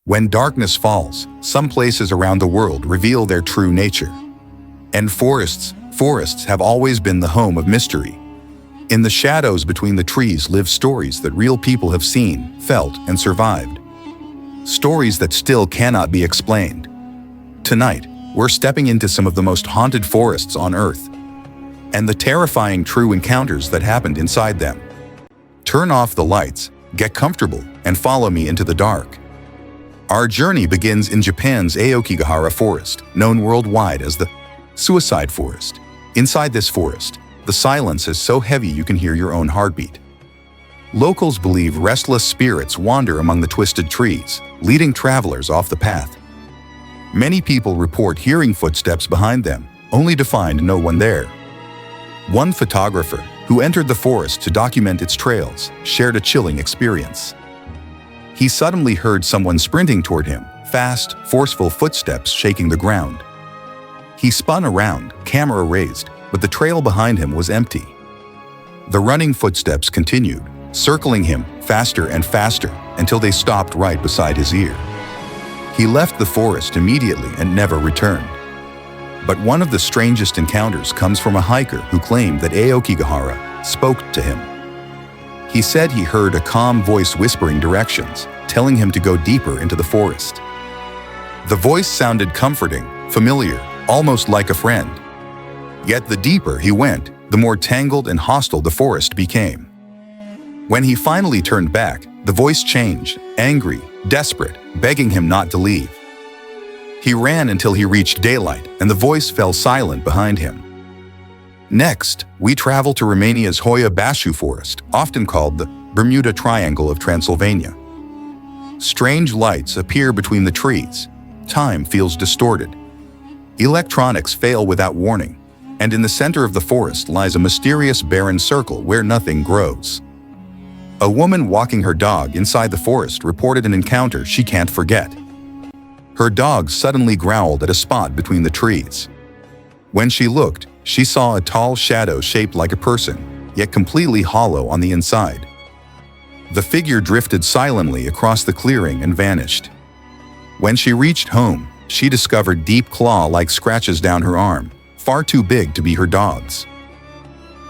When darkness falls, some places around the world reveal their true nature. And forests have always been the home of mystery. In the shadows between the trees live stories that real people have seen, felt, and survived. Stories that still cannot be explained. Tonight, we're stepping into some of the most haunted forests on Earth, and the terrifying true encounters that happened inside them. Turn off the lights, get comfortable, and follow me into the dark. Our journey begins in Japan's Aokigahara Forest, known worldwide as the Suicide Forest. Inside this forest, the silence is so heavy you can hear your own heartbeat. Locals believe restless spirits wander among the twisted trees, leading travelers off the path. Many people report hearing footsteps behind them, only to find no one there. One photographer, who entered the forest to document its trails, shared a chilling experience. He suddenly heard someone sprinting toward him, fast, forceful footsteps shaking the ground. He spun around, camera raised, but the trail behind him was empty. The running footsteps continued, circling him faster and faster until they stopped right beside his ear. He left the forest immediately and never returned. But one of the strangest encounters comes from a hiker who claimed that Aokigahara spoke to him. He said he heard a calm voice whispering directions, telling him to go deeper into the forest. The voice sounded comforting, familiar, almost like a friend. Yet the deeper he went, the more tangled and hostile the forest became. When he finally turned back, the voice changed, angry, desperate, begging him not to leave. He ran until he reached daylight, and the voice fell silent behind him. Next, we travel to Romania's Hoia Baciu Forest, often called the Bermuda Triangle of Transylvania. Strange lights appear between the trees. Time feels distorted. Electronics fail without warning, and in the center of the forest lies a mysterious barren circle where nothing grows. A woman walking her dog inside the forest reported an encounter she can't forget. Her dog suddenly growled at a spot between the trees. When she looked, she saw a tall shadow shaped like a person, yet completely hollow on the inside. The figure drifted silently across the clearing and vanished. When she reached home, she discovered deep claw-like scratches down her arm, far too big to be her dog's.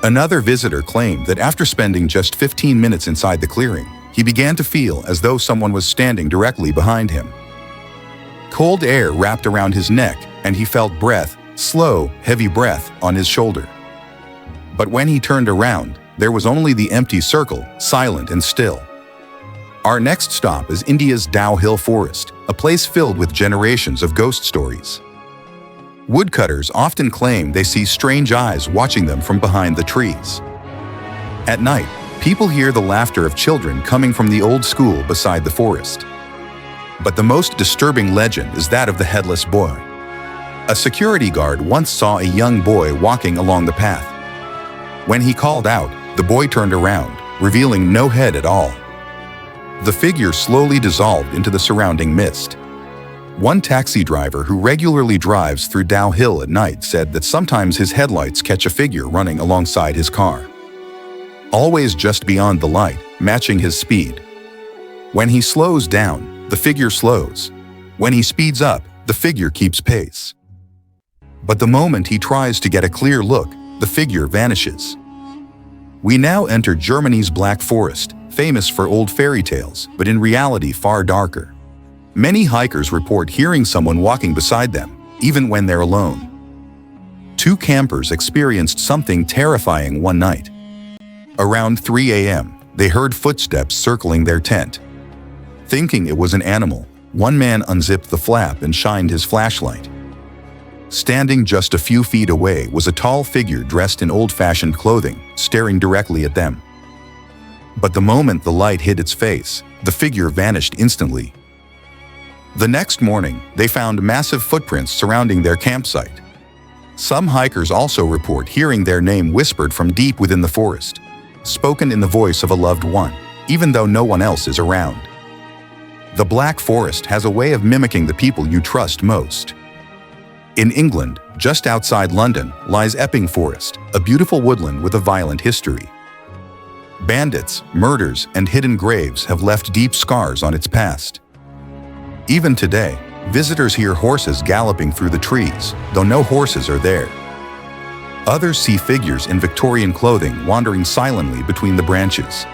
Another visitor claimed that after spending just 15 minutes inside the clearing, he began to feel as though someone was standing directly behind him. Cold air wrapped around his neck, and he felt breath, slow, heavy breath, on his shoulder. But when he turned around, there was only the empty circle, silent and still. Our next stop is India's Dow Hill Forest, a place filled with generations of ghost stories. Woodcutters often claim they see strange eyes watching them from behind the trees. At night, people hear the laughter of children coming from the old school beside the forest. But the most disturbing legend is that of the headless boy. A security guard once saw a young boy walking along the path. When he called out, the boy turned around, revealing no head at all. The figure slowly dissolved into the surrounding mist. One taxi driver who regularly drives through Dow Hill at night said that sometimes his headlights catch a figure running alongside his car. Always just beyond the light, matching his speed. When he slows down, the figure slows. When he speeds up, the figure keeps pace. But the moment he tries to get a clear look, the figure vanishes. We now enter Germany's Black Forest, famous for old fairy tales, but in reality far darker. Many hikers report hearing someone walking beside them, even when they're alone. Two campers experienced something terrifying one night. Around 3 a.m., they heard footsteps circling their tent. Thinking it was an animal, one man unzipped the flap and shined his flashlight. Standing just a few feet away was a tall figure dressed in old-fashioned clothing, staring directly at them. But the moment the light hit its face, the figure vanished instantly. The next morning, they found massive footprints surrounding their campsite. Some hikers also report hearing their name whispered from deep within the forest, spoken in the voice of a loved one, even though no one else is around. The Black Forest has a way of mimicking the people you trust most. In England, just outside London, lies Epping Forest, a beautiful woodland with a violent history. Bandits, murders, and hidden graves have left deep scars on its past. Even today, visitors hear horses galloping through the trees, though no horses are there. Others see figures in Victorian clothing wandering silently between the branches.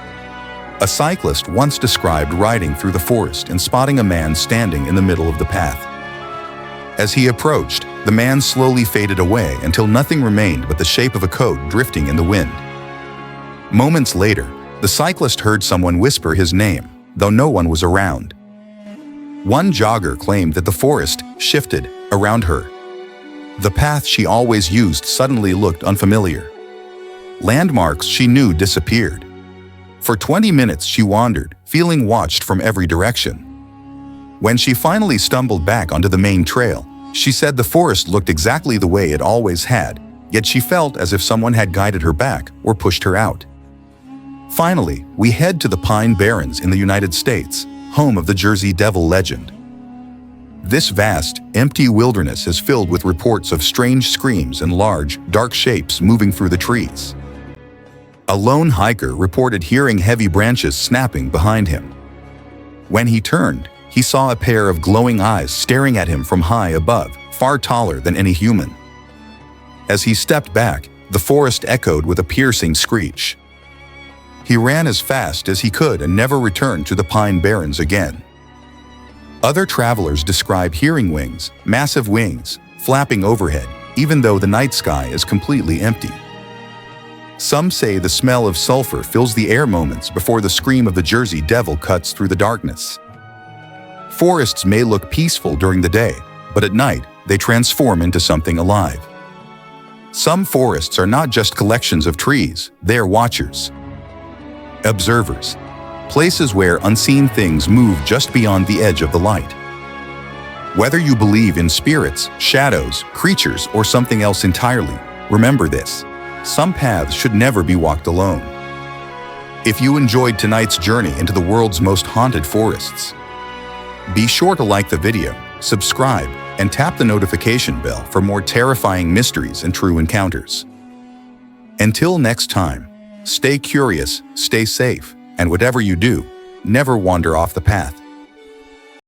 A cyclist once described riding through the forest and spotting a man standing in the middle of the path. As he approached, the man slowly faded away until nothing remained but the shape of a coat drifting in the wind. Moments later, the cyclist heard someone whisper his name, though no one was around. One jogger claimed that the forest shifted around her. The path she always used suddenly looked unfamiliar. Landmarks she knew disappeared. For 20 minutes she wandered, feeling watched from every direction. When she finally stumbled back onto the main trail, she said the forest looked exactly the way it always had, yet she felt as if someone had guided her back or pushed her out. Finally, we head to the Pine Barrens in the United States, home of the Jersey Devil legend. This vast, empty wilderness is filled with reports of strange screams and large, dark shapes moving through the trees. A lone hiker reported hearing heavy branches snapping behind him. When he turned, he saw a pair of glowing eyes staring at him from high above, far taller than any human. As he stepped back, the forest echoed with a piercing screech. He ran as fast as he could and never returned to the Pine Barrens again. Other travelers describe hearing wings, massive wings, flapping overhead, even though the night sky is completely empty. Some say the smell of sulfur fills the air moments before the scream of the Jersey Devil cuts through the darkness. Forests may look peaceful during the day, but at night they transform into something alive. Some forests are not just collections of trees, they are watchers. Observers. Places where unseen things move just beyond the edge of the light. Whether you believe in spirits, shadows, creatures, or something else entirely, remember this: some paths should never be walked alone. If you enjoyed tonight's journey into the world's most haunted forests, be sure to like the video, subscribe, and tap the notification bell for more terrifying mysteries and true encounters. Until next time, stay curious, stay safe, and whatever you do, never wander off the path.